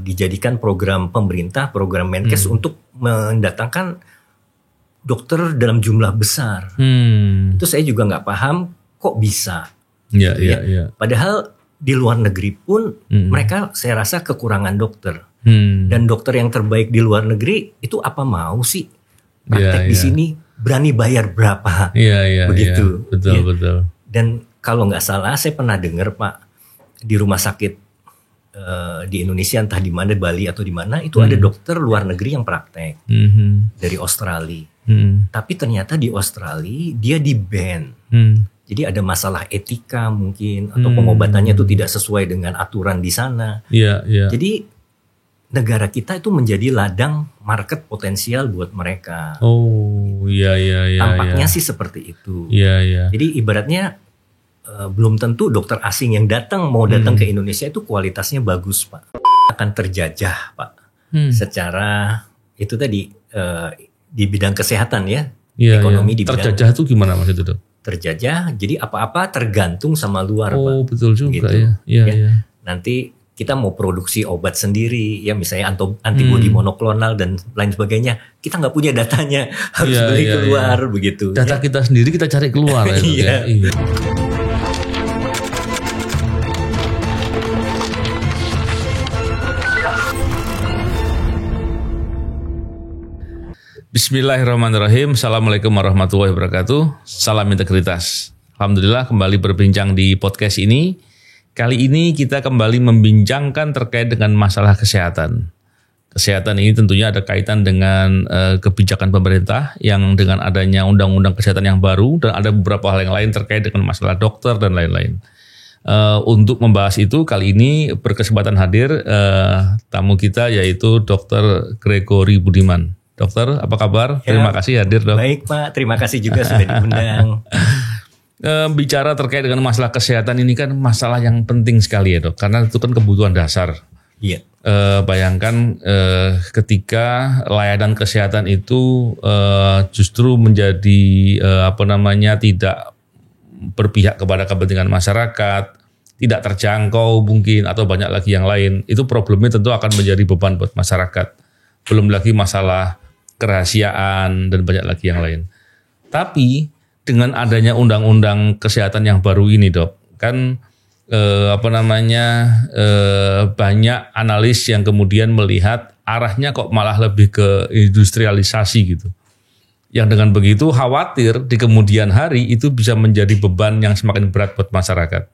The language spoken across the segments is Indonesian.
dijadikan program pemerintah, program Menkes untuk mendatangkan dokter dalam jumlah besar. Itu saya juga nggak paham kok bisa. Iya. Padahal di luar negeri pun mereka saya rasa kekurangan dokter. Dan dokter yang terbaik di luar negeri itu apa mau sih praktek di sini, berani bayar berapa? Begitu. Betul. Dan kalau nggak salah saya pernah dengar Pak, di rumah sakit di Indonesia entah di mana, Bali atau di mana, itu ada dokter luar negeri yang praktek dari Australia. Tapi ternyata di Australia dia di-ban. Jadi ada masalah etika mungkin atau pengobatannya itu tidak sesuai dengan aturan di sana. Jadi negara kita itu menjadi ladang market potensial buat mereka. Tampaknya sih seperti itu. Jadi ibaratnya belum tentu dokter asing yang datang ke Indonesia itu kualitasnya bagus Pak. Akan terjajah Pak. Secara itu tadi di bidang kesehatan ya. Ekonomi di bidang. Terjajah itu gimana Mas itu Dok? Terjajah jadi apa-apa tergantung sama luar Pak. Betul juga gitu. Nanti kita mau produksi obat sendiri ya, misalnya antibodi monoklonal dan lain sebagainya, kita nggak punya datanya, harus beli keluar begitu. Data kita sendiri kita cari keluar ya. Bismillahirrahmanirrahim. Assalamualaikum warahmatullahi wabarakatuh. Salam integritas. Alhamdulillah kembali berbincang di podcast ini. Kali ini kita kembali membincangkan terkait dengan masalah kesehatan. Kesehatan ini tentunya ada kaitan dengan kebijakan pemerintah yang dengan adanya undang-undang kesehatan yang baru, dan ada beberapa hal yang lain terkait dengan masalah dokter dan lain-lain. Untuk membahas itu kali ini berkesempatan hadir tamu kita yaitu Dr. Gregory Budiman. Dokter, apa kabar? Terima kasih hadir Dok. Baik Pak, terima kasih juga sudah diundang. Bicara terkait dengan masalah kesehatan ini kan masalah yang penting sekali ya Dok, karena itu kan kebutuhan dasar. Bayangkan ketika layanan kesehatan itu justru menjadi tidak berpihak kepada kepentingan masyarakat, tidak terjangkau mungkin atau banyak lagi yang lain, itu problemnya tentu akan menjadi beban buat masyarakat. Belum lagi masalah kerahasiaan dan banyak lagi yang lain. Tapi dengan adanya undang-undang kesehatan yang baru ini Dok, kan banyak analis yang kemudian melihat arahnya kok malah lebih ke industrialisasi gitu. Yang dengan begitu khawatir di kemudian hari itu bisa menjadi beban yang semakin berat buat masyarakat.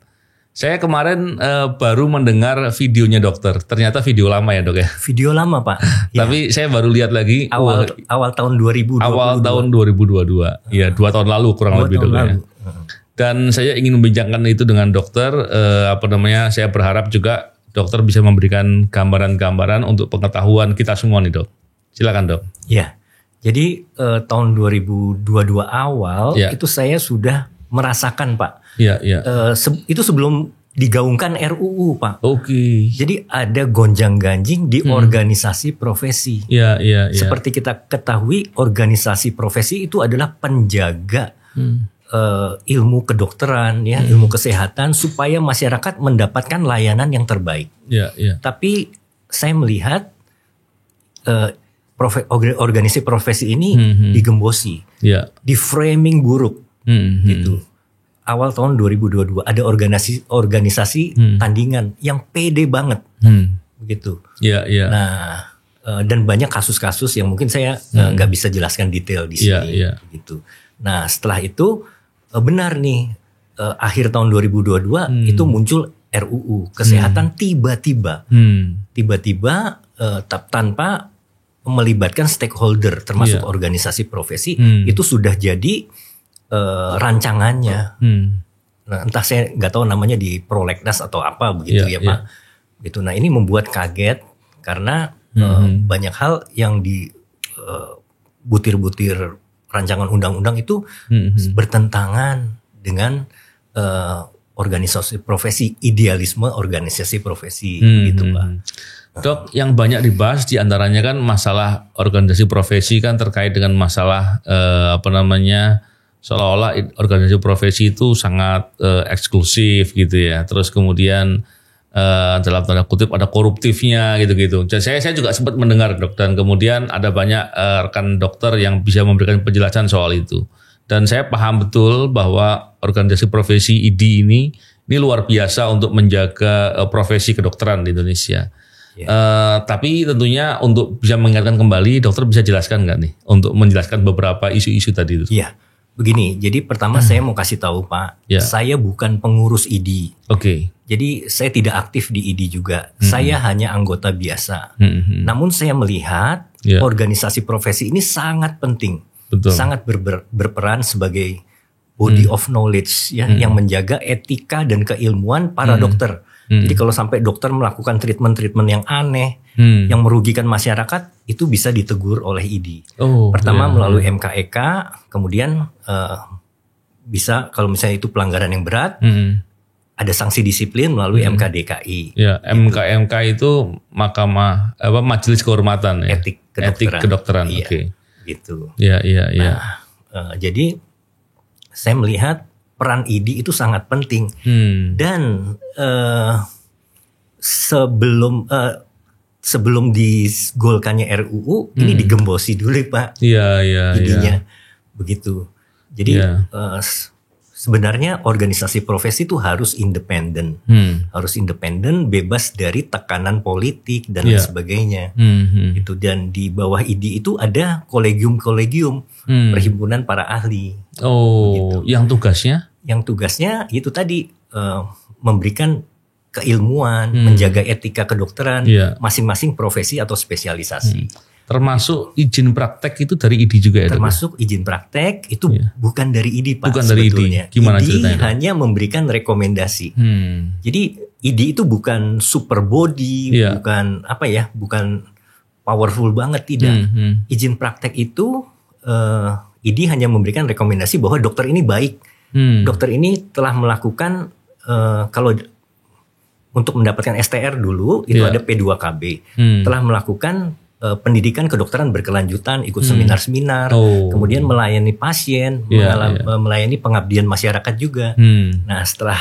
Saya kemarin baru mendengar videonya dokter. Ternyata video lama ya Dok ya. Video lama Pak. Tapi saya baru lihat lagi awal tahun 2022. Awal tahun 2022. Ya 2 tahun lalu kurang lebih Dok ya. Dan saya ingin membincangkan itu dengan dokter. Saya berharap juga dokter bisa memberikan gambaran-gambaran untuk pengetahuan kita semua nih Dok. Silakan Dok. Ya. Jadi tahun 2022 awal itu saya sudah merasakan Pak. Itu sebelum digaungkan RUU Pak. Jadi ada gonjang-ganjing di organisasi profesi. Seperti kita ketahui, organisasi profesi itu adalah penjaga ilmu kedokteran, ilmu kesehatan supaya masyarakat mendapatkan layanan yang terbaik. Tapi saya melihat organisasi profesi ini digembosi, di framing buruk. Gitu. Awal tahun 2022 ada organisasi tandingan yang pede banget, begitu. Nah, dan banyak kasus-kasus yang mungkin saya nggak bisa jelaskan detail di sini, gitu. Nah, setelah itu benar nih akhir tahun 2022 itu muncul RUU kesehatan tiba-tiba tanpa melibatkan stakeholder termasuk organisasi profesi, itu sudah jadi rancangannya. Nah, entah saya nggak tahu namanya di prolegnas atau apa begitu Pak. Gitu. Nah, ini membuat kaget karena banyak hal yang di butir-butir rancangan undang-undang itu bertentangan dengan organisasi profesi, idealisme organisasi profesi gitu Pak. Dok, yang banyak dibahas diantaranya kan masalah organisasi profesi kan terkait dengan masalah seolah-olah organisasi profesi itu sangat eksklusif gitu ya. Terus kemudian dalam tanda kutip ada koruptifnya gitu-gitu. Saya juga sempat mendengar dok, dan kemudian ada banyak rekan dokter yang bisa memberikan penjelasan soal itu. Dan saya paham betul bahwa organisasi profesi ID ini luar biasa untuk menjaga profesi kedokteran di Indonesia. Tapi tentunya untuk bisa mengingatkan kembali, dokter bisa jelaskan nggak nih untuk menjelaskan beberapa isu-isu tadi itu? Iya. Begini, jadi pertama saya mau kasih tahu Pak, saya bukan pengurus ID. Oke. Jadi saya tidak aktif di ID juga, saya hanya anggota biasa. Namun saya melihat organisasi profesi ini sangat penting, sangat berperan sebagai body of knowledge yang menjaga etika dan keilmuan para dokter. Jadi kalau sampai dokter melakukan treatment-treatment yang aneh, yang merugikan masyarakat, itu bisa ditegur oleh ID. Pertama melalui MKEK, kemudian bisa kalau misalnya itu pelanggaran yang berat, ada sanksi disiplin melalui MKDKI. Ya, MK itu Mahkamah Majelis Kehormatan ya. Etik Kedokteran. Iya, Oke. Gitu. Iya. Jadi saya melihat peran ID itu sangat penting. Dan sebelum digolkannya RUU, ini digembosi dulu Pak. Iya. ID-nya. Begitu. Jadi sebenarnya organisasi profesi itu harus independen. Harus independen, bebas dari tekanan politik dan lain sebagainya. Gitu. Dan di bawah ID itu ada kolegium-kolegium, perhimpunan para ahli. Gitu. Yang tugasnya? Yang tugasnya itu tadi memberikan keilmuan, menjaga etika kedokteran, masing-masing profesi atau spesialisasi. Termasuk izin praktek itu dari ID juga ya? Termasuk izin praktek itu bukan dari ID Pak. Bukan dari ID. Gimana ceritanya? ID hanya memberikan rekomendasi. Jadi ID itu bukan super body, bukan powerful banget, tidak. Izin praktek itu ID hanya memberikan rekomendasi bahwa dokter ini baik. Dokter ini telah melakukan kalau untuk mendapatkan STR dulu itu ada P2KB, telah melakukan pendidikan kedokteran berkelanjutan, ikut seminar-seminar, kemudian melayani pasien, melayani pengabdian masyarakat juga. Nah setelah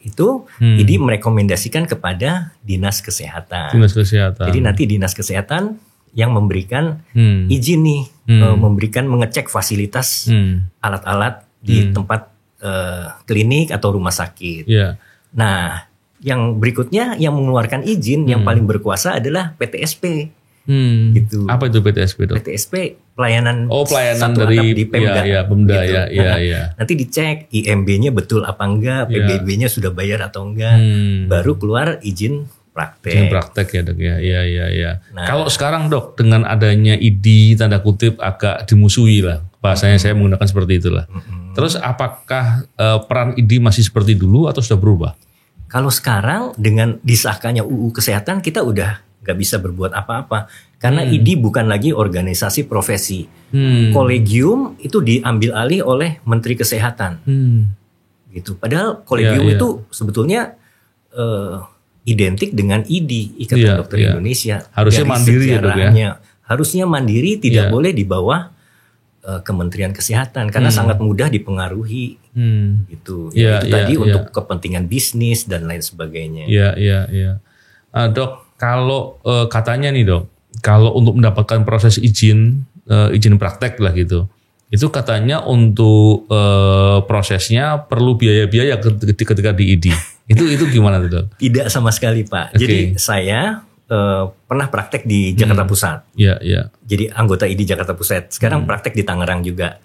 itu ID merekomendasikan kepada Dinas Kesehatan. Jadi nanti Dinas Kesehatan yang memberikan izin nih, mengecek fasilitas alat-alat di tempat klinik atau rumah sakit. Nah, yang berikutnya yang mengeluarkan izin yang paling berkuasa adalah PTSP. Gitu. Apa itu PTSP, Dok? PTSP pelayanan dari di Pemda. Pemda gitu. Nanti dicek IMB-nya betul apa enggak, PBB-nya sudah bayar atau enggak, baru keluar izin praktek. Izin praktek ya Dok ya. Nah, kalau sekarang Dok dengan adanya ID tanda kutip agak dimusuhi lah. Bahasanya saya menggunakan seperti itulah. Terus apakah peran ID masih seperti dulu atau sudah berubah? Kalau sekarang dengan disahkannya UU Kesehatan kita udah nggak bisa berbuat apa-apa. Karena ID bukan lagi organisasi profesi. Kolegium itu diambil alih oleh Menteri Kesehatan. Gitu. Padahal kolegium itu sebetulnya identik dengan ID, Ikatan Dokter Indonesia. Harusnya mandiri ya. Harusnya mandiri, tidak boleh di bawah Kementerian Kesehatan karena sangat mudah dipengaruhi gitu. Itu tadi untuk kepentingan bisnis dan lain sebagainya. Dok, kalau katanya nih Dok, kalau untuk mendapatkan proses izin praktek lah gitu, itu katanya untuk prosesnya perlu biaya-biaya ketika di ID. Itu gimana tuh Dok? Tidak sama sekali Pak. Jadi saya pernah praktek di Jakarta Pusat. Jadi anggota ID Jakarta Pusat. Sekarang praktek di Tangerang juga.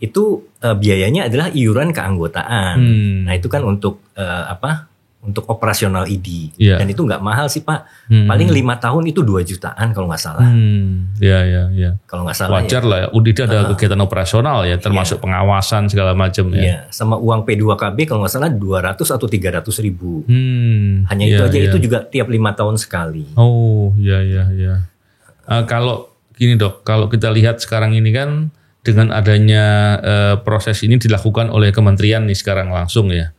Itu biayanya adalah iuran keanggotaan. Nah itu kan untuk untuk operasional ID. Dan itu nggak mahal sih Pak. Paling 5 tahun itu 2 jutaan kalau nggak salah. Kalau nggak salah. Wajar lah ya. Udah ada kegiatan operasional ya, termasuk pengawasan segala macam ya. Sama uang P2KB kalau nggak salah 200 atau 300 ribu. Hanya itu aja, itu juga tiap 5 tahun sekali. Kalau gini Dok, kalau kita lihat sekarang ini kan dengan adanya proses ini dilakukan oleh kementerian nih sekarang langsung ya.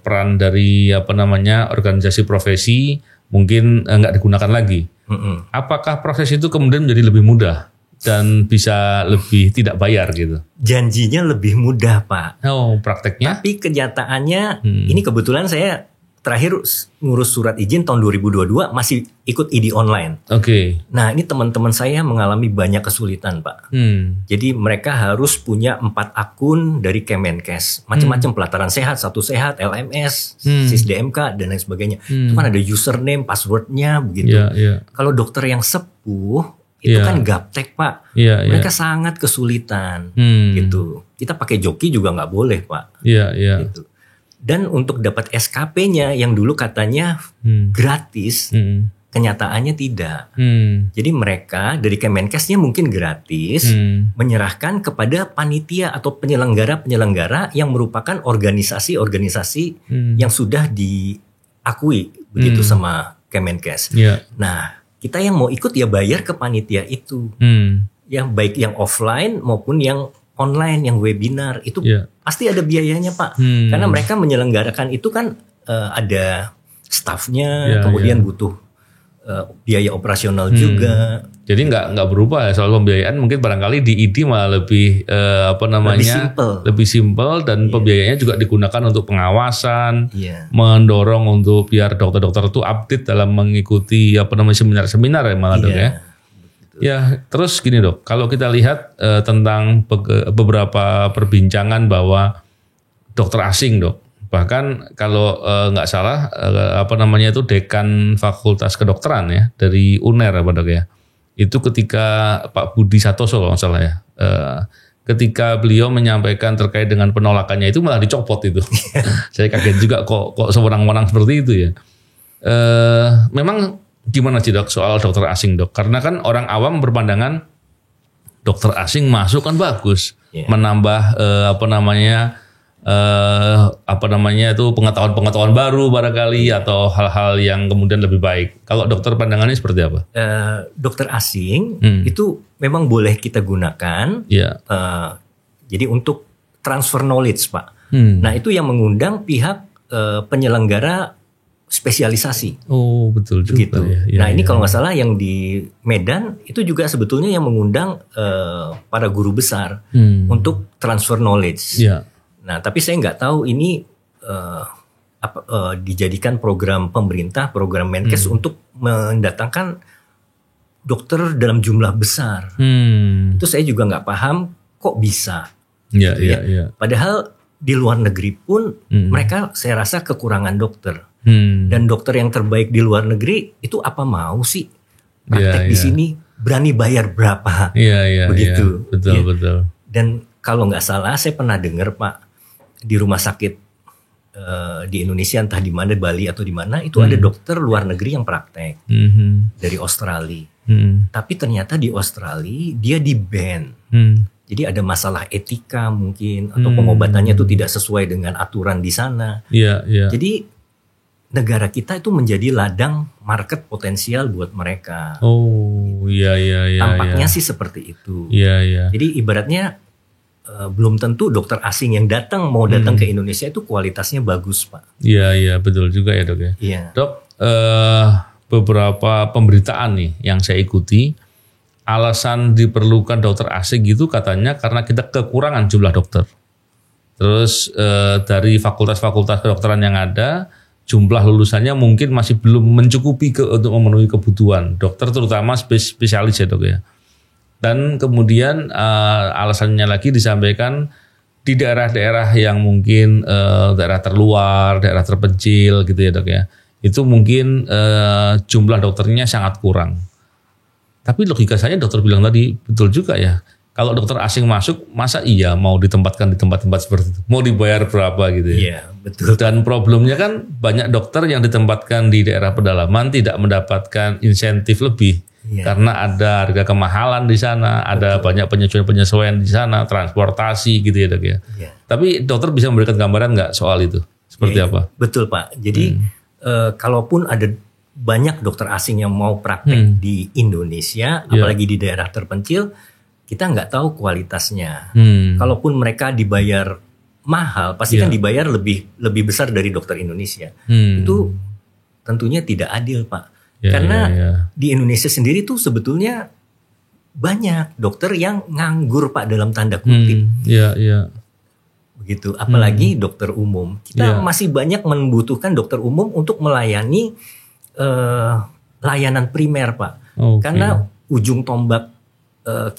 Peran dari organisasi profesi mungkin nggak digunakan lagi. Apakah proses itu kemudian menjadi lebih mudah dan bisa lebih tidak bayar gitu? Janjinya lebih mudah Pak. Prakteknya? Tapi kenyataannya ini kebetulan saya terakhir ngurus surat izin tahun 2022 masih ikut ID online. Nah ini teman-teman saya mengalami banyak kesulitan Pak. Jadi mereka harus punya 4 akun dari Kemenkes. Macam-macam pelataran sehat, Satu Sehat, LMS, SISDMK dan lain sebagainya. Itu kan ada username, passwordnya begitu. Kalau dokter yang sepuh itu kan gaptek Pak. Mereka sangat kesulitan gitu. Kita pakai joki juga nggak boleh Pak. Gitu. Dan untuk dapat SKP-nya yang dulu katanya gratis, kenyataannya tidak. Jadi mereka dari Kemenkesnya mungkin gratis, menyerahkan kepada panitia atau penyelenggara-penyelenggara yang merupakan organisasi-organisasi yang sudah diakui begitu sama Kemenkes. Nah, kita yang mau ikut ya bayar ke panitia itu. Yang baik yang offline maupun yang online, yang webinar itu pasti ada biayanya Pak. Karena mereka menyelenggarakan itu kan ada staffnya, kemudian butuh biaya operasional juga. Jadi nggak berubah ya soal pembiayaan. Mungkin barangkali di ID malah lebih lebih simpel dan pembiayaannya juga digunakan untuk pengawasan, mendorong untuk biar dokter-dokter itu update dalam mengikuti seminar-seminar ya malah dok ya. Ya, terus gini dok, kalau kita lihat tentang beberapa perbincangan bahwa dokter asing dok, bahkan kalau nggak salah itu dekan Fakultas Kedokteran ya dari UNER apa dok ya, itu ketika Pak Budi Satoso kalau nggak salah ya, ketika beliau menyampaikan terkait dengan penolakannya itu malah dicopot itu. Saya kaget juga kok sewenang-wenang seperti itu ya. Memang gimana sih dok soal dokter asing dok? Karena kan orang awam berpandangan dokter asing masuk kan bagus, menambah itu pengetahuan baru barangkali atau hal-hal yang kemudian lebih baik. Kalau dokter pandangannya seperti apa? Dokter asing itu memang boleh kita gunakan. Jadi untuk transfer knowledge Pak. Nah itu yang mengundang pihak penyelenggara spesialisasi. Oh betul juga. Gitu. Nah ini kalau nggak salah yang di Medan itu juga sebetulnya yang mengundang para guru besar untuk transfer knowledge. Nah tapi saya nggak tahu ini dijadikan program pemerintah, program Menkes untuk mendatangkan dokter dalam jumlah besar. Itu saya juga nggak paham kok bisa. Padahal di luar negeri pun mereka saya rasa kekurangan dokter. Dan dokter yang terbaik di luar negeri itu apa mau sih praktek di sini, berani bayar berapa begitu. Betul. Dan kalau nggak salah saya pernah dengar Pak di rumah sakit di Indonesia entah di mana, Bali atau di mana itu ada dokter luar negeri yang praktek dari Australia. Tapi ternyata di Australia dia di-ban. Jadi ada masalah etika mungkin atau pengobatannya itu tidak sesuai dengan aturan di sana. Jadi negara kita itu menjadi ladang market potensial buat mereka. Tampaknya sih seperti itu. Jadi ibaratnya belum tentu dokter asing yang datang ke Indonesia itu kualitasnya bagus Pak. Iya betul juga ya dok ya. Dok, beberapa pemberitaan nih yang saya ikuti, alasan diperlukan dokter asing gitu katanya karena kita kekurangan jumlah dokter. Terus dari fakultas-fakultas kedokteran yang ada, jumlah lulusannya mungkin masih belum mencukupi untuk memenuhi kebutuhan dokter terutama spesialis ya dok ya. Dan kemudian alasannya lagi disampaikan di daerah-daerah yang mungkin daerah terluar, daerah terpencil gitu ya dok ya. Itu mungkin jumlah dokternya sangat kurang. Tapi logika saya dokter bilang tadi betul juga ya. Kalau dokter asing masuk, masa iya mau ditempatkan di tempat-tempat seperti itu? Mau dibayar berapa gitu ya? Iya, betul. Dan problemnya kan banyak dokter yang ditempatkan di daerah pedalaman tidak mendapatkan insentif lebih. Karena ada harga kemahalan di sana, ada banyak penyesuaian-penyesuaian di sana, transportasi gitu ya dok ya. Tapi dokter bisa memberikan gambaran nggak soal itu? Seperti apa? Betul Pak. Jadi kalaupun ada banyak dokter asing yang mau praktek di Indonesia, apalagi di daerah terpencil, kita nggak tahu kualitasnya. Kalaupun mereka dibayar mahal, pasti kan dibayar lebih besar dari dokter Indonesia. Itu tentunya tidak adil Pak. Karena di Indonesia sendiri tuh sebetulnya banyak dokter yang nganggur Pak dalam tanda kutip. gitu. Apalagi dokter umum. Kita masih banyak membutuhkan dokter umum untuk melayani layanan primer, Pak. Karena ujung tombak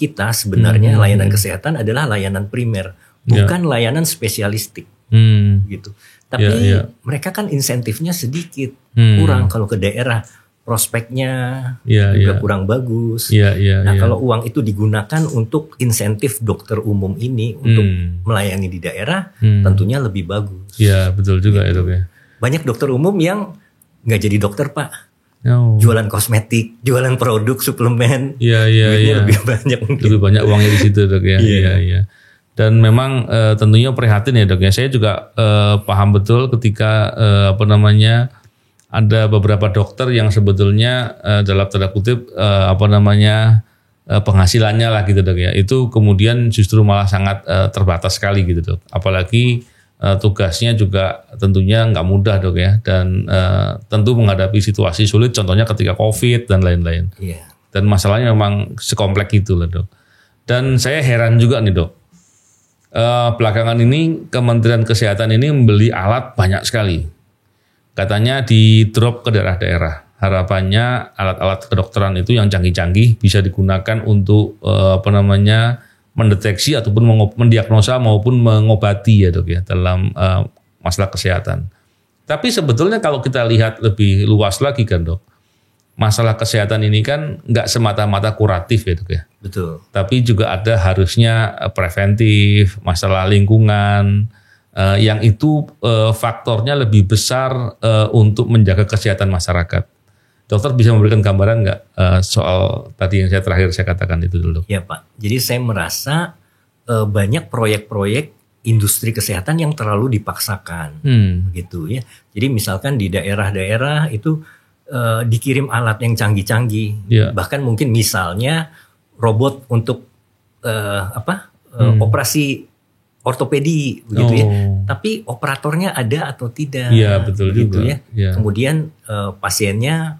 kita sebenarnya layanan kesehatan adalah layanan primer, bukan layanan spesialistik. Gitu. Tapi mereka kan insentifnya sedikit, kurang kalau ke daerah. Prospeknya juga kurang bagus. Nah, kalau uang itu digunakan untuk insentif dokter umum ini untuk melayani di daerah, tentunya lebih bagus. Iya, betul juga gitu. Ya. Banyak dokter umum yang nggak jadi dokter, Pak. Jualan kosmetik, jualan produk suplemen. Iya. Lebih banyak mungkin. Lebih banyak uangnya di situ, Dok ya. Iya. Dan memang tentunya prihatin ya, Dok ya. Saya juga paham betul ketika ada beberapa dokter yang sebetulnya dalam tanda kutip penghasilannya lah gitu, Dok ya. Itu kemudian justru malah sangat terbatas sekali gitu, Dok. Apalagi tugasnya juga tentunya nggak mudah, Dok ya. Dan tentu menghadapi situasi sulit, contohnya ketika COVID dan lain-lain. Dan masalahnya memang sekompleks itu lah, Dok. Dan saya heran juga nih, Dok. Belakangan ini Kementerian Kesehatan ini membeli alat banyak sekali. Katanya di drop ke daerah-daerah. Harapannya alat-alat kedokteran itu yang canggih-canggih bisa digunakan untuk mendeteksi ataupun mendiagnosa maupun mengobati ya, Dok ya, dalam masalah kesehatan. Tapi sebetulnya kalau kita lihat lebih luas lagi kan, Dok, masalah kesehatan ini kan nggak semata-mata kuratif ya, Dok ya. Betul. Tapi juga ada harusnya preventif, masalah lingkungan, yang itu faktornya lebih besar untuk menjaga kesehatan masyarakat. Dokter bisa memberikan gambaran nggak soal tadi yang terakhir saya katakan itu dulu? Ya, Pak. Jadi saya merasa banyak proyek-proyek industri kesehatan yang terlalu dipaksakan, gitu ya. Jadi misalkan di daerah-daerah itu dikirim alat yang canggih-canggih, bahkan mungkin misalnya robot untuk operasi ortopedi begitu ya. Tapi operatornya ada atau tidak? Iya, betul gitu juga. Ya. Kemudian pasiennya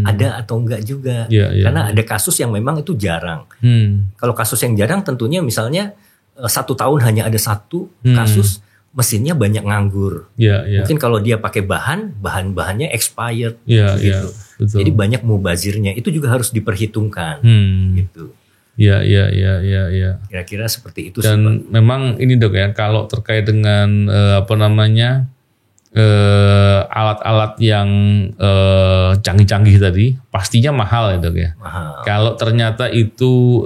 ada atau enggak juga. Karena ada kasus yang memang itu jarang. Kalau kasus yang jarang tentunya misalnya 1 tahun hanya ada 1 kasus, mesinnya banyak nganggur. Mungkin kalau dia pakai bahan-bahannya expired gitu. Betul. Jadi banyak mubazirnya. Itu juga harus diperhitungkan gitu. Iya. Kira-kira seperti itu. Dan sih, Pak. Memang ini, Dok ya, kalau terkait dengan alat-alat yang canggih-canggih tadi, pastinya mahal ya, Dok ya. Mahal. Kalau ternyata itu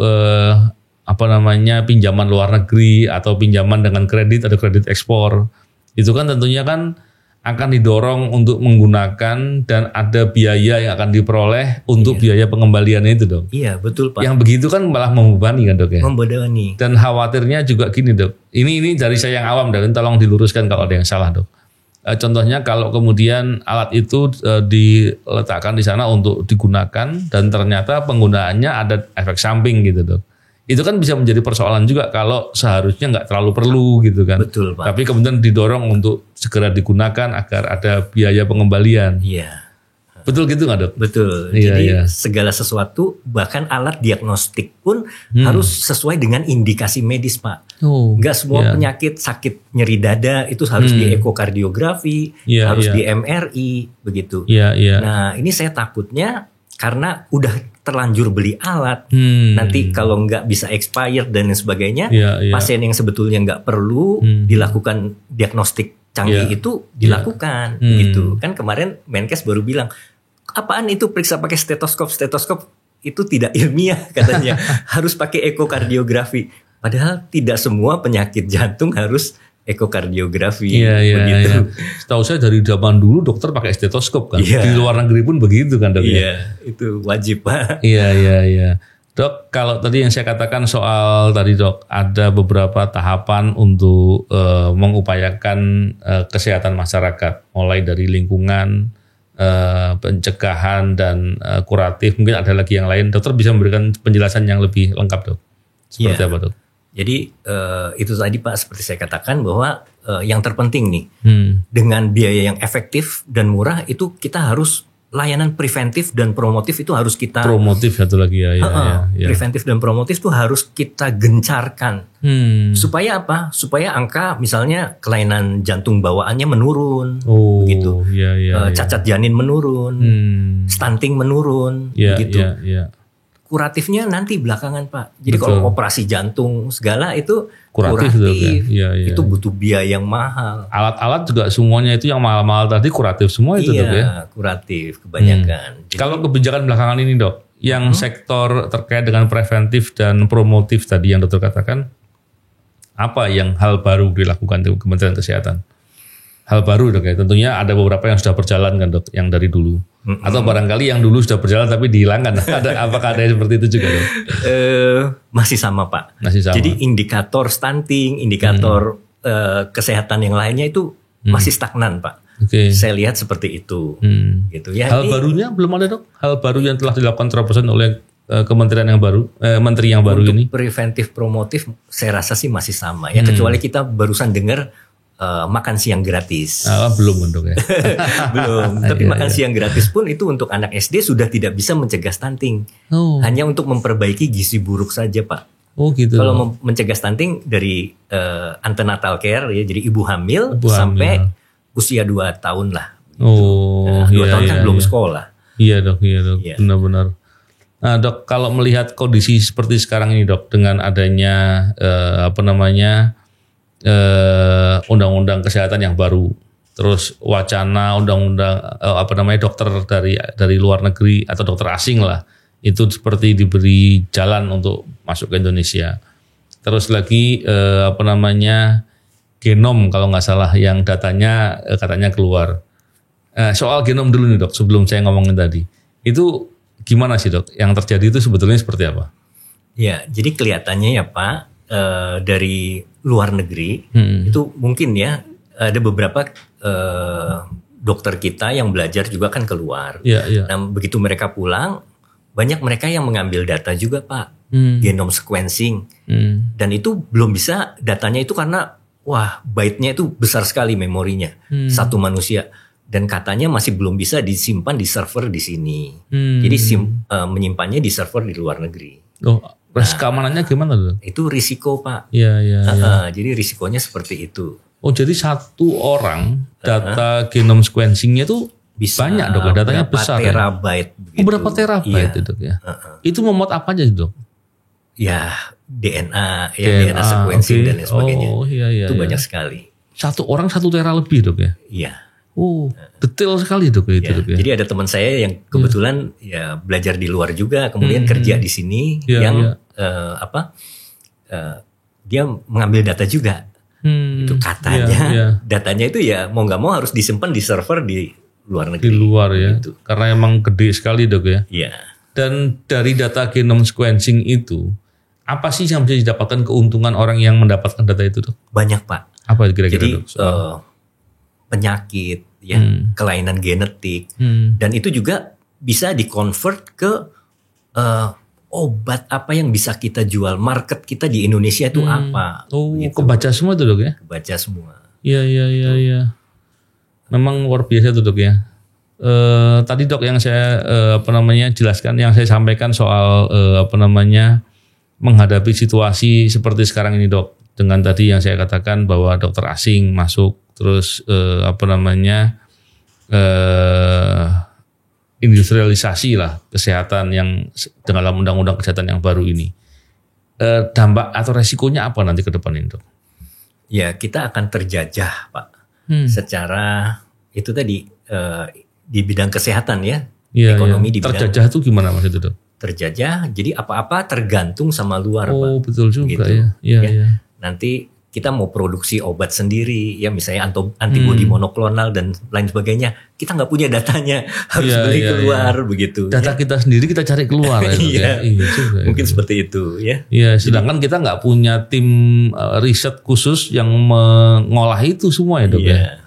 pinjaman luar negeri atau pinjaman dengan kredit atau kredit ekspor, itu kan tentunya kan akan didorong untuk menggunakan dan ada biaya yang akan diperoleh untuk biaya pengembaliannya itu, Dok. Iya, betul, Pak. Yang begitu kan malah membebani kan, Dok ya. Membebani. Dan khawatirnya juga gini, Dok. Ini dari saya yang awam, dan tolong diluruskan kalau ada yang salah, Dok. Contohnya kalau kemudian alat itu diletakkan di sana untuk digunakan dan ternyata penggunaannya ada efek samping gitu, Dok. Itu kan bisa menjadi persoalan juga kalau seharusnya nggak terlalu perlu gitu kan. Betul, Pak. Tapi kemudian didorong untuk segera digunakan agar ada biaya pengembalian. Iya. Betul gitu nggak, Dok? Betul. Jadi segala sesuatu, bahkan alat diagnostik pun harus sesuai dengan indikasi medis, Pak. Nggak semua penyakit sakit nyeri dada itu harus di ekokardiografi, harus di MRI begitu. Nah, ini saya takutnya karena udah terlanjur beli alat, nanti kalau nggak bisa expired dan sebagainya, pasien yang sebetulnya nggak perlu dilakukan diagnostik canggih itu dilakukan, gitu. Kan kemarin Menkes baru bilang, apaan itu periksa pakai stetoskop itu tidak ilmiah katanya, harus pakai ekokardiografi. Padahal tidak semua penyakit jantung harus ekokardiografi. Begitu. Setahu saya dari zaman dulu dokter pakai stetoskop kan. Di luar negeri pun begitu kan, Dok. Itu wajib, Pak. Iya. Dok, kalau tadi yang saya katakan soal tadi, Dok, ada beberapa tahapan untuk mengupayakan kesehatan masyarakat, mulai dari lingkungan, pencegahan dan kuratif. Mungkin ada lagi yang lain. Dokter bisa memberikan penjelasan yang lebih lengkap, Dok. Seperti apa, Dok? Jadi itu tadi, Pak, seperti saya katakan bahwa yang terpenting nih dengan biaya yang efektif dan murah itu kita harus layanan preventif dan promotif itu harus kita promotif satu lagi ya. Preventif dan promotif itu harus kita gencarkan. Supaya apa? Supaya angka misalnya kelainan jantung bawaannya menurun, begitu. Cacat janin menurun, stunting menurun, begitu. Kuratifnya nanti belakangan Pak. Jadi kalau operasi jantung segala itu kuratif. Itu butuh biaya yang mahal. Alat-alat juga semuanya itu yang mahal-mahal tadi kuratif semua itu dok ya? Kuratif kebanyakan. Jadi, kalau kebijakan belakangan ini dok, yang sektor terkait dengan preventif dan promotif tadi yang dokter katakan, apa yang hal baru dilakukan di Kementerian Kesehatan? Hal baru dok ya, tentunya ada beberapa yang sudah berjalan kan dok, yang dari dulu. Atau barangkali yang dulu sudah berjalan tapi dihilangkan. Apakah ada seperti itu juga dok? Masih sama Pak. Masih sama. Jadi indikator stunting, indikator kesehatan yang lainnya itu masih stagnan Pak. Saya lihat seperti itu. Gitu ya. Hal barunya belum ada dok? Hal baru yang telah dilakukan terobosan oleh kementerian yang baru, menteri yang baru ini? Preventif promotif saya rasa sih masih sama ya. Kecuali kita barusan dengar makan siang gratis. Belum dok ya. Belum. Tapi makan siang gratis pun itu untuk anak SD sudah tidak bisa mencegah stunting. Hanya untuk memperbaiki gizi buruk saja Pak. Gitu. Kalau mencegah stunting dari antenatal care ya, jadi ibu hamil sampai usia 2 tahun lah. 2 tahun kan belum sekolah. Iya dok. Benar-benar. Nah dok, kalau melihat kondisi seperti sekarang ini dok, dengan adanya undang-undang kesehatan yang baru, terus wacana undang-undang dokter dari luar negeri atau dokter asing lah, itu seperti diberi jalan untuk masuk ke Indonesia. Terus lagi genom kalau nggak salah yang datanya katanya keluar. Soal genom dulu nih dok, sebelum saya ngomongin tadi, itu gimana sih dok? Yang terjadi itu sebetulnya seperti apa? Ya, jadi kelihatannya ya Pak, dari luar negeri itu mungkin ya ada beberapa dokter kita yang belajar juga kan keluar. Nah begitu mereka pulang, banyak mereka yang mengambil data juga Pak, genome sequencing, dan itu belum bisa datanya itu karena byte-nya itu besar sekali memorinya, satu manusia, dan katanya masih belum bisa disimpan di server di sini. Jadi menyimpannya di server di luar negeri. Keamanannya gimana tuh? Itu risiko Pak. Jadi risikonya seperti itu. Jadi satu orang data genome sequencingnya itu bisa banyak dok, datanya besar. Terabyte. Ya? Berapa terabyte dok ya? Itu memuat apa aja dok? Ya DNA sequencing dan lain sebagainya. Itu banyak sekali. Satu orang 1 tera lebih dok ya? Iya. Detail sekali dok itu dok ya. Jadi ada teman saya yang kebetulan ya belajar di luar juga, kemudian kerja di sini dia mengambil data juga. Itu katanya datanya itu ya mau nggak mau harus disimpan di server di luar negeri. Di luar ya. Gitu. Karena emang gede sekali dok ya. Iya. Dan dari data genome sequencing itu apa sih yang bisa didapatkan keuntungan orang yang mendapatkan data itu dok? Banyak Pak. Apa kira-kira dok? Jadi penyakit, ya, kelainan genetik, dan itu juga bisa dikonvert ke obat apa yang bisa kita jual, market kita di Indonesia itu apa. Gitu. Kebaca semua itu dok ya? Kebaca semua. Iya. Memang luar biasa itu dok ya. Tadi dok yang saya jelaskan, yang saya sampaikan soal menghadapi situasi seperti sekarang ini dok, dengan tadi yang saya katakan bahwa dokter asing masuk, terus industrialisasi lah kesehatan yang dalam undang-undang kesehatan yang baru ini. Dampak atau resikonya apa nanti ke depan ini dok? Ya kita akan terjajah Pak, secara itu tadi di bidang kesehatan ya, ekonomi di bidang. Terjajah itu gimana mas itu dok? Terjajah, jadi apa-apa tergantung sama luar Pak. Betul juga gitu. Ya. Nanti kita mau produksi obat sendiri, ya misalnya antibodi monoklonal dan lain sebagainya, kita nggak punya datanya, harus beli keluar begitu. Data kita sendiri kita cari keluar. Iya juga. Mungkin seperti itu ya. Iya, sedangkan kita nggak punya tim riset khusus yang mengolah itu semua ya dok ya.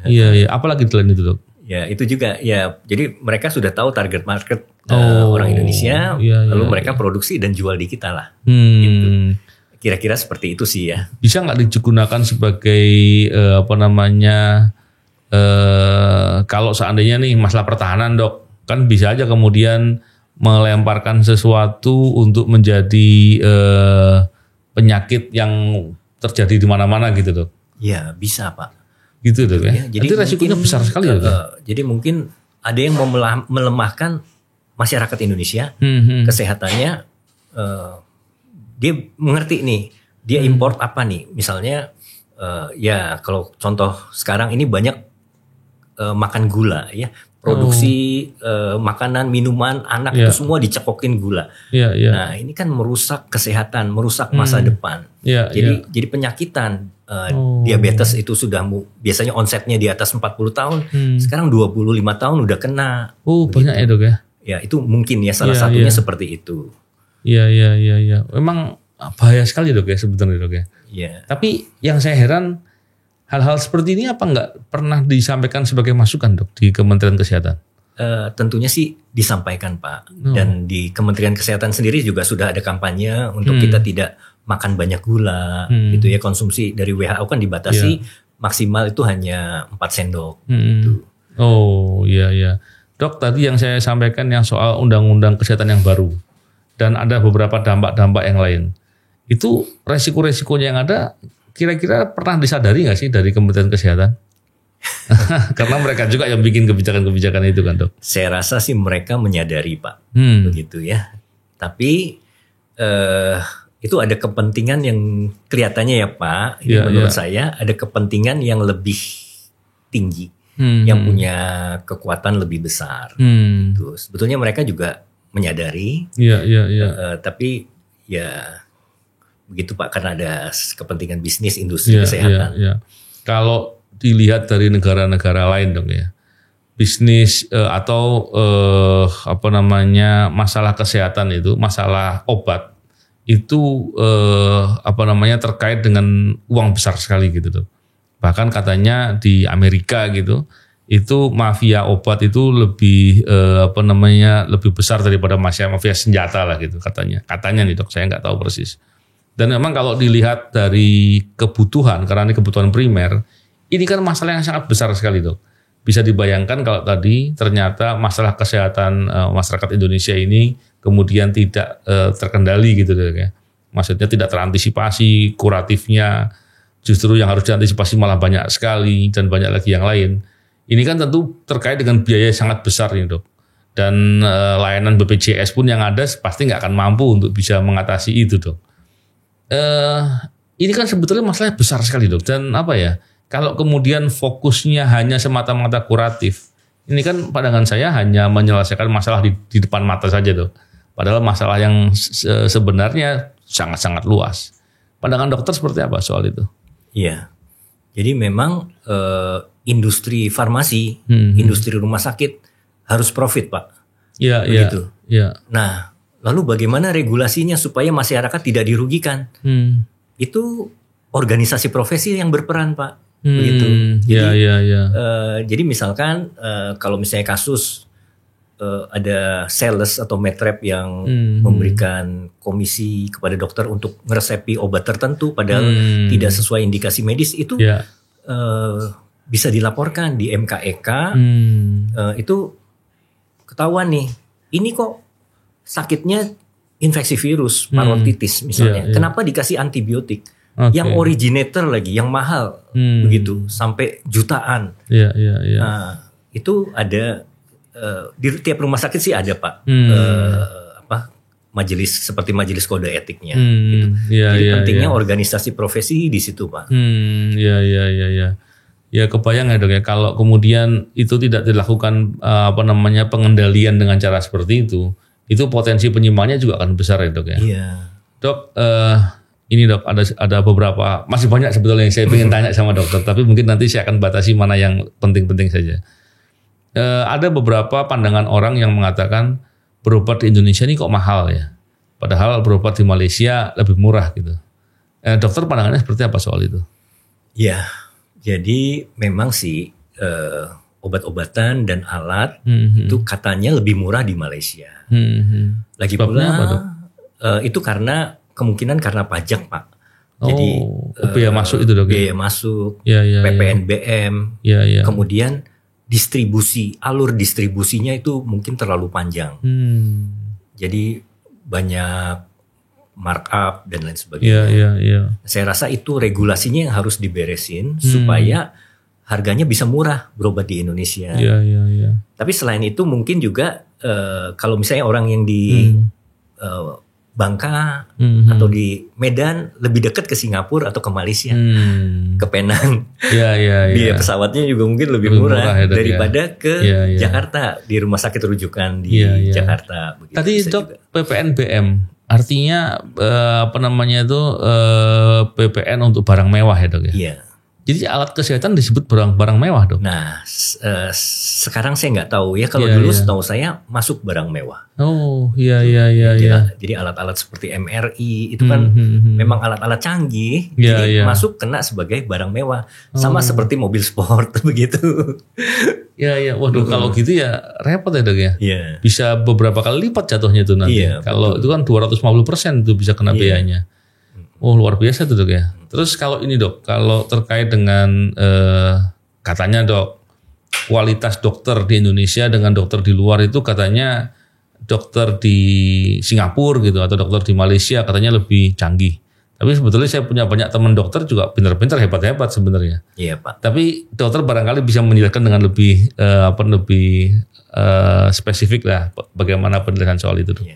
Iya. Apalagi selain itu dok? Ya itu juga ya. Jadi mereka sudah tahu target market orang Indonesia, lalu mereka produksi dan jual di kita lah. Gitu. Kira-kira seperti itu sih ya. Bisa nggak digunakan sebagai kalau seandainya nih masalah pertahanan dok, Kan bisa aja kemudian melemparkan sesuatu untuk menjadi penyakit yang terjadi di mana-mana gitu dok. Ya bisa Pak. Gitu dok ya. Jadi resikonya besar sekali ya dok. Jadi mungkin ada yang mau melemahkan masyarakat Indonesia, kesehatannya, dia mengerti nih, dia import apa nih, misalnya ya kalau contoh sekarang ini banyak makan gula ya, produksi makanan, minuman, anak itu semua dicekokin gula. Nah ini kan merusak kesehatan, merusak masa depan. Jadi penyakitan, diabetes itu sudah biasanya onsetnya di atas 40 tahun, sekarang 25 tahun udah kena. Banyak ya dok ya? Ya itu mungkin ya salah satunya seperti itu. Iya. Memang bahaya sekali dok ya sebetulnya dok ya. Iya. Tapi yang saya heran, hal-hal seperti ini apa nggak pernah disampaikan sebagai masukan dok di Kementerian Kesehatan? Tentunya sih disampaikan Pak. Dan di Kementerian Kesehatan sendiri juga sudah ada kampanye untuk kita tidak makan banyak gula, gitu ya, konsumsi dari WHO kan dibatasi maksimal itu hanya 4 sendok. Gitu. Oh iya. Dok, tadi yang saya sampaikan yang soal undang-undang kesehatan yang baru dan ada beberapa dampak-dampak yang lain. Itu resiko-resikonya yang ada kira-kira pernah disadari nggak sih dari Kementerian Kesehatan? Karena mereka juga yang bikin kebijakan-kebijakan itu kan dok. Saya rasa sih mereka menyadari Pak, begitu ya. Tapi itu ada kepentingan yang kelihatannya ya Pak, menurut saya ada kepentingan yang lebih tinggi, yang punya kekuatan lebih besar. Gitu. Sebetulnya mereka juga menyadari, tapi ya begitu Pak, karena ada kepentingan bisnis industri kesehatan. Kalau dilihat dari negara-negara lain dong ya, bisnis atau masalah kesehatan itu, masalah obat itu terkait dengan uang besar sekali gitu tuh. Bahkan katanya di Amerika gitu, itu mafia obat itu lebih lebih besar daripada mafia senjata lah gitu katanya nih dok, saya nggak tahu persis. Dan memang kalau dilihat dari kebutuhan, karena ini kebutuhan primer, ini kan masalah yang sangat besar sekali dok. Bisa dibayangkan kalau tadi ternyata masalah kesehatan masyarakat Indonesia ini kemudian tidak terkendali gitu dok ya. Maksudnya tidak terantisipasi, kuratifnya justru yang harus diantisipasi malah banyak sekali dan banyak lagi yang lain. Ini kan tentu terkait dengan biaya yang sangat besar nih dok. Dan layanan BPJS pun yang ada pasti nggak akan mampu untuk bisa mengatasi itu dok. Ini kan sebetulnya masalahnya besar sekali dok. Dan kalau kemudian fokusnya hanya semata-mata kuratif, ini kan pandangan saya hanya menyelesaikan masalah di depan mata saja dok. Padahal masalah yang sebenarnya sangat-sangat luas. Pandangan dokter seperti apa soal itu? Iya, jadi memang industri farmasi, industri rumah sakit harus profit Pak. Iya. Nah, lalu bagaimana regulasinya supaya masyarakat tidak dirugikan? Itu organisasi profesi yang berperan Pak. Begitu. Jadi misalkan kalau misalnya kasus ada sales atau medrep yang memberikan komisi kepada dokter untuk meresepi obat tertentu padahal tidak sesuai indikasi medis, itu bisa dilaporkan di MKEK. Itu ketahuan nih, ini kok sakitnya infeksi virus parodontitis misalnya, kenapa dikasih antibiotik? Yang originator lagi, yang mahal, begitu, sampai jutaan. Nah, itu ada di tiap rumah sakit sih ada Pak, majelis seperti majelis kode etiknya. Gitu. Jadi pentingnya organisasi profesi di situ Pak. Ya kebayang ya dok ya, kalau kemudian itu tidak dilakukan pengendalian dengan cara seperti itu potensi penyimpangannya juga akan besar ya dok ya. Dok. Ini dok, ada beberapa, masih banyak sebetulnya yang saya ingin tanya sama dokter, tapi mungkin nanti saya akan batasi mana yang penting-penting saja. Ada beberapa pandangan orang yang mengatakan berobat di Indonesia ini kok mahal ya, padahal berobat di Malaysia lebih murah gitu. Dokter pandangannya seperti apa soal itu? Ya, jadi memang sih obat-obatan dan alat itu katanya lebih murah di Malaysia. Lagi pula itu kemungkinan karena pajak Pak. Jadi biaya masuk itu dok. Biaya masuk, PPNBM, kemudian alur distribusinya itu mungkin terlalu panjang. Jadi banyak markup dan lain sebagainya. Saya rasa itu regulasinya yang harus diberesin supaya harganya bisa murah berobat di Indonesia. Tapi selain itu mungkin juga kalau misalnya orang yang di Bangka atau di Medan lebih dekat ke Singapura atau ke Malaysia, ke Penang. Biaya pesawatnya juga mungkin lebih murah ya, daripada ke Jakarta di rumah sakit rujukan di Jakarta. Begitu. Tadi Dok PPNBM artinya PPN untuk barang mewah ya Dok ya? Iya. Jadi alat kesehatan disebut barang mewah Dok? Nah sekarang saya nggak tahu ya, kalau dulu setahu saya masuk barang mewah. Oh iya. Jadi alat-alat seperti MRI itu kan memang alat-alat canggih, jadi masuk kena sebagai barang mewah. Sama seperti mobil sport begitu. Waduh kalau gitu ya repot ya Dok ya. Bisa beberapa kali lipat jatuhnya itu nanti. Kalau itu kan 250% itu bisa kena biayanya. Oh luar biasa tuh Dok ya. Terus kalau ini Dok, kalau terkait dengan katanya Dok, kualitas dokter di Indonesia dengan dokter di luar itu katanya dokter di Singapura gitu atau dokter di Malaysia katanya lebih canggih. Tapi sebetulnya saya punya banyak teman dokter juga pintar-pintar hebat-hebat sebenarnya. Iya Pak. Tapi dokter barangkali bisa menjelaskan dengan lebih spesifik lah bagaimana penjelasan soal itu Dok.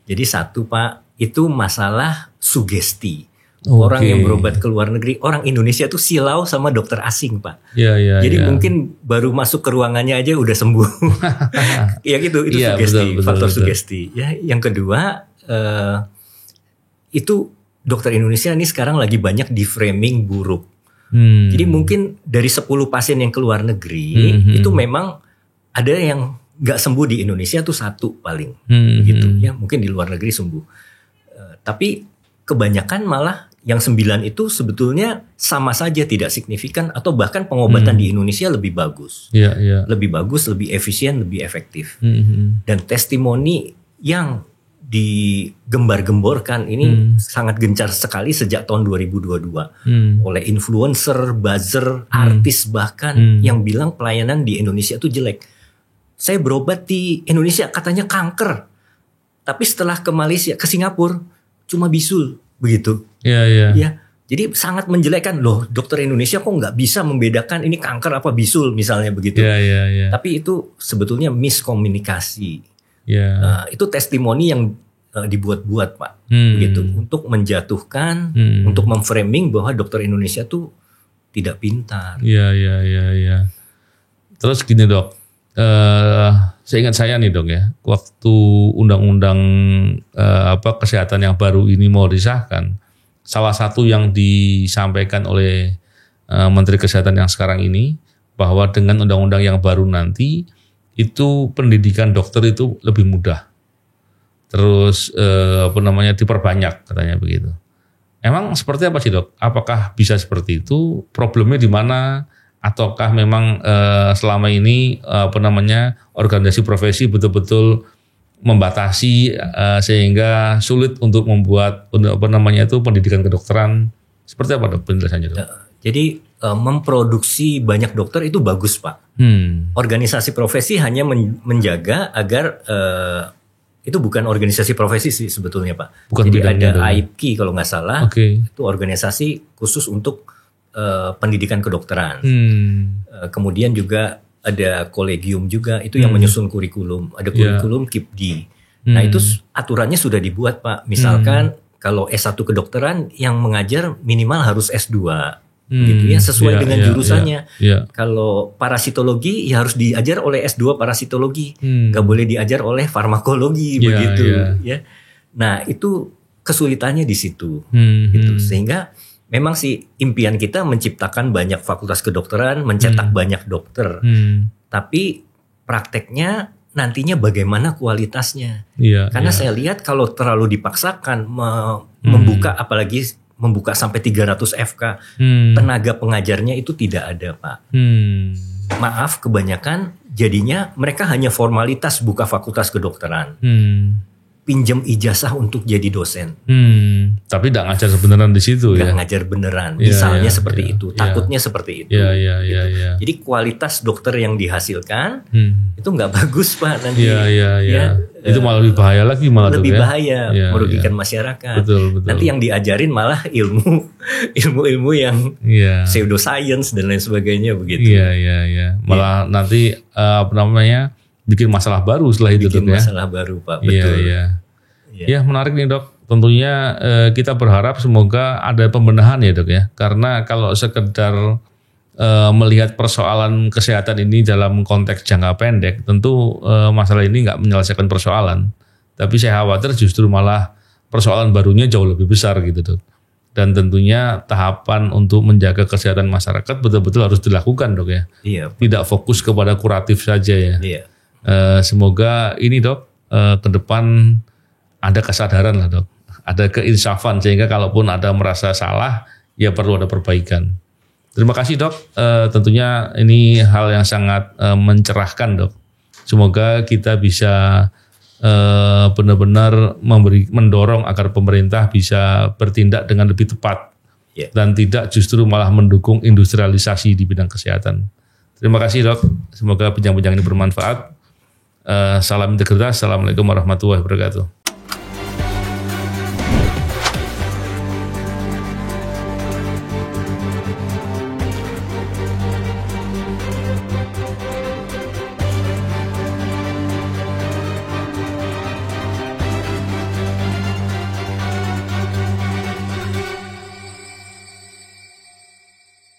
Jadi satu Pak, itu masalah sugesti. Orang yang berobat ke luar negeri, orang Indonesia tuh silau sama dokter asing Pak. Jadi mungkin baru masuk ke ruangannya aja udah sembuh. Itu sugesti, faktor sugesti. Ya, yang kedua itu dokter Indonesia ini sekarang lagi banyak di framing buruk. Jadi mungkin dari 10 pasien yang ke luar negeri itu memang ada yang nggak sembuh di Indonesia tuh 1 paling, gitu ya. Mungkin di luar negeri sembuh, tapi kebanyakan malah yang 9 itu sebetulnya sama saja tidak signifikan atau bahkan pengobatan di Indonesia lebih bagus, lebih bagus, lebih efisien, lebih efektif. Dan testimoni yang digembar-gemborkan ini sangat gencar sekali sejak tahun 2022 oleh influencer, buzzer, artis bahkan yang bilang pelayanan di Indonesia itu jelek. Saya berobat di Indonesia katanya kanker, tapi setelah ke Malaysia, ke Singapura cuma bisul begitu. Ya, jadi sangat menjelekkan loh. Dokter Indonesia kok nggak bisa membedakan ini kanker apa bisul misalnya begitu. Tapi itu sebetulnya miskomunikasi. Itu testimoni yang dibuat-buat Pak, begitu untuk menjatuhkan, untuk memframing bahwa dokter Indonesia tuh tidak pintar. Terus gini Dok, seingat saya nih Dok ya, waktu undang-undang kesehatan yang baru ini mau disahkan, salah satu yang disampaikan oleh Menteri Kesehatan yang sekarang ini bahwa dengan undang-undang yang baru nanti itu pendidikan dokter itu lebih mudah, terus diperbanyak katanya begitu. Emang seperti apa sih Dok? Apakah bisa seperti itu? Problemnya di mana? Ataukah memang selama ini organisasi profesi betul-betul membatasi sehingga sulit untuk membuat pendidikan kedokteran? Seperti apa Dok penjelasannya Dok? Jadi memproduksi banyak dokter itu bagus Pak. Organisasi profesi hanya menjaga agar itu bukan organisasi profesi sih sebetulnya Pak. Jadi ada AIPKI kalau nggak salah, itu organisasi khusus untuk pendidikan kedokteran. Kemudian juga ada kolegium juga, itu yang menyusun kurikulum. Ada kurikulum KIPDI. Nah itu aturannya sudah dibuat Pak. Misalkan kalau S1 kedokteran yang mengajar minimal harus S2. Gitu ya, sesuai dengan jurusannya. Kalau parasitologi ya harus diajar oleh S2 parasitologi. Gak boleh diajar oleh farmakologi begitu ya. Nah itu kesulitannya di situ. Gitu. Sehingga memang sih impian kita menciptakan banyak fakultas kedokteran, mencetak banyak dokter. Tapi prakteknya nantinya bagaimana kualitasnya. Karena saya lihat kalau terlalu dipaksakan membuka, apalagi membuka sampai 300 FK, tenaga pengajarnya itu tidak ada Pak. Maaf, kebanyakan jadinya mereka hanya formalitas buka fakultas kedokteran. pinjam ijazah untuk jadi dosen. Tapi tidak ngajar beneran di situ ya? Nggak ngajar beneran. Misalnya seperti itu. Takutnya seperti itu. Gitu. Jadi kualitas dokter yang dihasilkan itu nggak bagus Pak nanti. Itu malah lebih bahaya lagi lebih bahaya, merugikan masyarakat. Betul. Nanti yang diajarin malah ilmu yang pseudoscience dan lain sebagainya begitu. Iya. Malah nanti bikin masalah baru setelah itu dok ya. Masalah baru Pak, betul. Ya menarik nih dok. Tentunya kita berharap semoga ada pembenahan ya dok ya. Karena kalau sekedar melihat persoalan kesehatan ini dalam konteks jangka pendek, tentu masalah ini nggak menyelesaikan persoalan. Tapi saya khawatir justru malah persoalan barunya jauh lebih besar gitu dok. Dan tentunya tahapan untuk menjaga kesehatan masyarakat betul-betul harus dilakukan dok ya. Tidak fokus kepada kuratif saja ya. Semoga ini dok ke depan ada kesadaran lah dok, ada keinsafan sehingga kalaupun ada merasa salah ya perlu ada perbaikan. Terima kasih dok, tentunya ini hal yang sangat mencerahkan dok. Semoga kita bisa benar-benar mendorong agar pemerintah bisa bertindak dengan lebih tepat dan tidak justru malah mendukung industrialisasi di bidang kesehatan. Terima kasih dok, semoga bincang-bincang ini bermanfaat. Salam integritas, assalamualaikum warahmatullahi wabarakatuh.